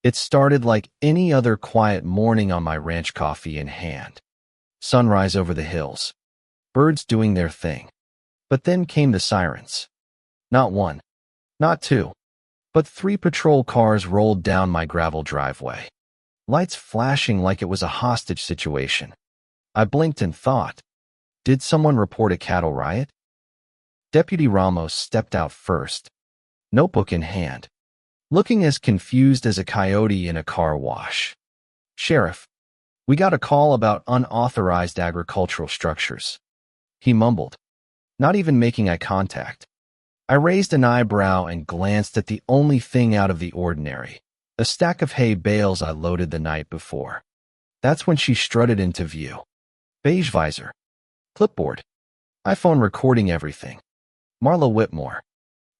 It started like any other quiet morning on my ranch, coffee in hand. Sunrise over the hills. Birds doing their thing. But then came the sirens. Not one, not two, but 3 patrol cars rolled down my gravel driveway. Lights flashing like it was a hostage situation. I blinked and thought, did someone report a cattle riot? Deputy Ramos stepped out first, notebook in hand, looking as confused as a coyote in a car wash. "Sheriff, we got a call about unauthorized agricultural structures," he mumbled, not even making eye contact. I raised an eyebrow and glanced at the only thing out of the ordinary, a stack of hay bales I loaded the night before. That's when she strutted into view. Beige visor, clipboard, iPhone recording everything. Marla Whitmore,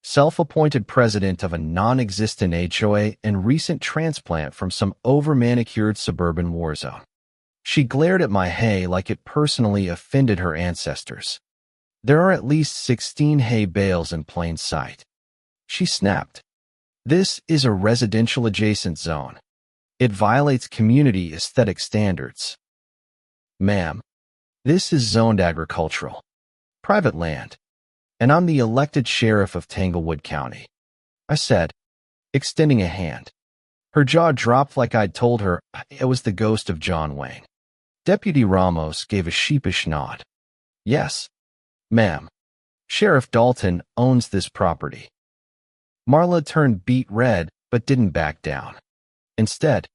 self-appointed president of a non-existent HOA and recent transplant from some over-manicured suburban war zone. She glared at my hay like it personally offended her ancestors. "There are at least 16 hay bales in plain sight," she snapped. "This is a residential adjacent zone. It violates community aesthetic standards." "Ma'am, this is zoned agricultural, private land, and I'm the elected sheriff of Tanglewood County," I said, extending a hand. Her jaw dropped like I'd told her it was the ghost of John Wayne. Deputy Ramos gave a sheepish nod. "Yes, ma'am. Sheriff Dalton owns this property." Marla turned beet red but didn't back down. Instead,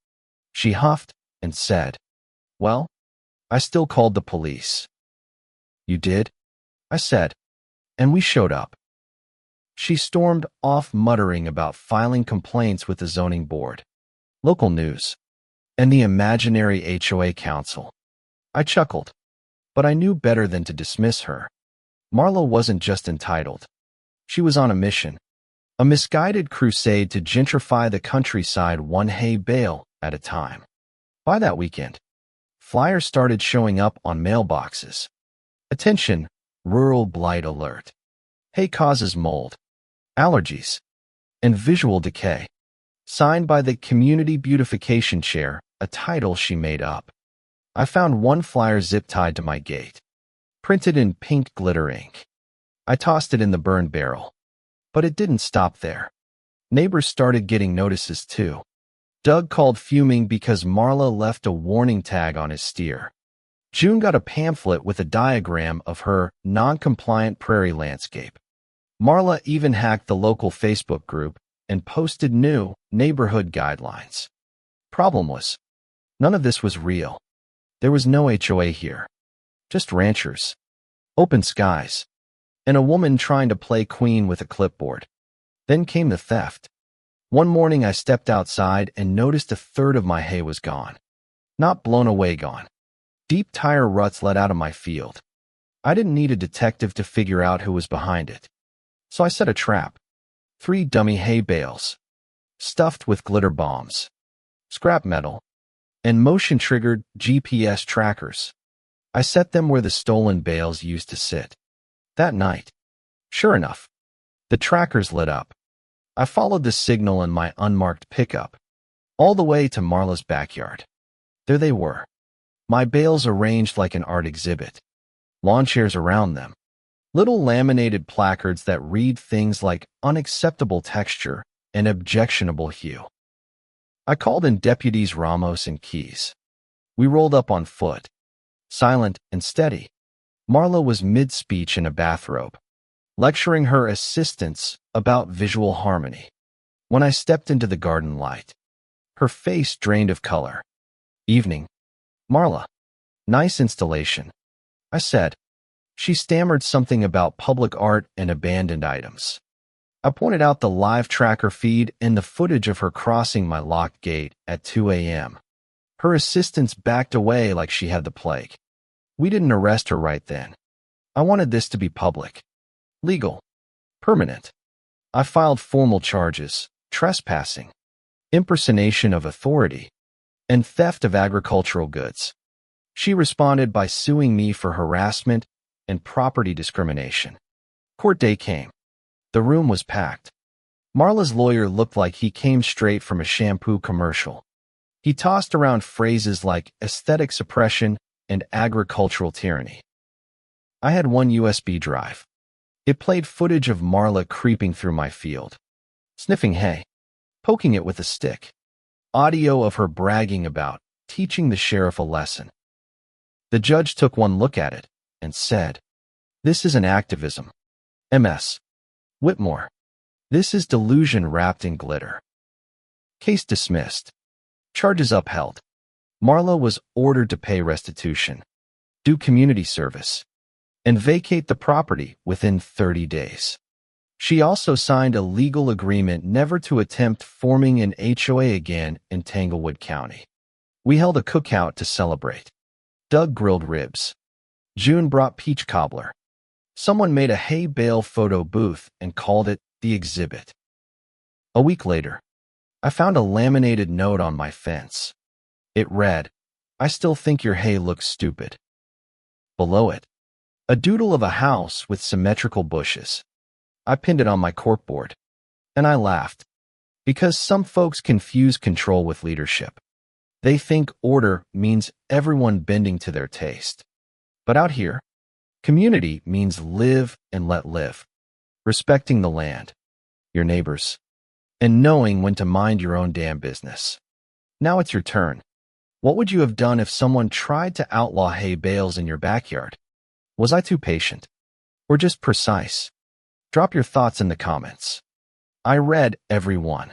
she huffed and said, "Well, I still called the police." "You did?" I said, "and we showed up." She stormed off muttering about filing complaints with the zoning board, local news, and the imaginary HOA council. I chuckled, but I knew better than to dismiss her. Marla wasn't just entitled. She was on a mission, a misguided crusade to gentrify the countryside one hay bale at a time. By that weekend, flyers started showing up on mailboxes. "Attention, rural blight alert. Hay causes mold, allergies, and visual decay." Signed by the Community Beautification Chair, a title she made up. I found one flyer zip-tied to my gate, printed in pink glitter ink. I tossed it in the burn barrel. But it didn't stop there. Neighbors started getting notices too. Doug called fuming because Marla left a warning tag on his steer. June got a pamphlet with a diagram of her non-compliant prairie landscape. Marla even hacked the local Facebook group and posted new neighborhood guidelines. Problem was, none of this was real. There was no HOA here. Just ranchers, open skies, and a woman trying to play queen with a clipboard. Then came the theft. One morning I stepped outside and noticed a third of my hay was gone. Not blown away gone. Deep tire ruts led out of my field. I didn't need a detective to figure out who was behind it. So I set a trap. 3 dummy hay bales, stuffed with glitter bombs, scrap metal, and motion-triggered GPS trackers. I set them where the stolen bales used to sit. That night, sure enough, the trackers lit up. I followed the signal in my unmarked pickup, all the way to Marla's backyard. There they were, my bales arranged like an art exhibit, lawn chairs around them, little laminated placards that read things like unacceptable texture and objectionable hue. I called in deputies Ramos and Keys. We rolled up on foot, silent and steady. Marla was mid-speech in a bathrobe, lecturing her assistants about visual harmony. When I stepped into the garden light, her face drained of color. "Evening, Marla. Nice installation," I said. She stammered something about public art and abandoned items. I pointed out the live tracker feed and the footage of her crossing my locked gate at 2 a.m. Her assistants backed away like she had the plague. We didn't arrest her right then. I wanted this to be public, legal, permanent. I filed formal charges: trespassing, impersonation of authority, and theft of agricultural goods. She responded by suing me for harassment and property discrimination. Court day came. The room was packed. Marla's lawyer looked like he came straight from a shampoo commercial. He tossed around phrases like aesthetic suppression and agricultural tyranny. I had one USB drive. It played footage of Marla creeping through my field, sniffing hay, poking it with a stick. Audio of her bragging about teaching the sheriff a lesson. The judge took one look at it and said, "This isn't activism. MS. Whitmore. This is delusion wrapped in glitter." Case dismissed. Charges upheld. Marla was ordered to pay restitution, do community service, and vacate the property within 30 days. She also signed a legal agreement never to attempt forming an HOA again in Tanglewood County. We held a cookout to celebrate. Doug grilled ribs. June brought peach cobbler. Someone made a hay bale photo booth and called it the exhibit. A week later, I found a laminated note on my fence. It read, "I still think your hay looks stupid." Below it, a doodle of a house with symmetrical bushes. I pinned it on my corkboard, and I laughed, because some folks confuse control with leadership. They think order means everyone bending to their taste. But out here, community means live and let live, respecting the land, your neighbors, and knowing when to mind your own damn business. Now it's your turn. What would you have done if someone tried to outlaw hay bales in your backyard? Was I too patient? Or just precise? Drop your thoughts in the comments. I read every one.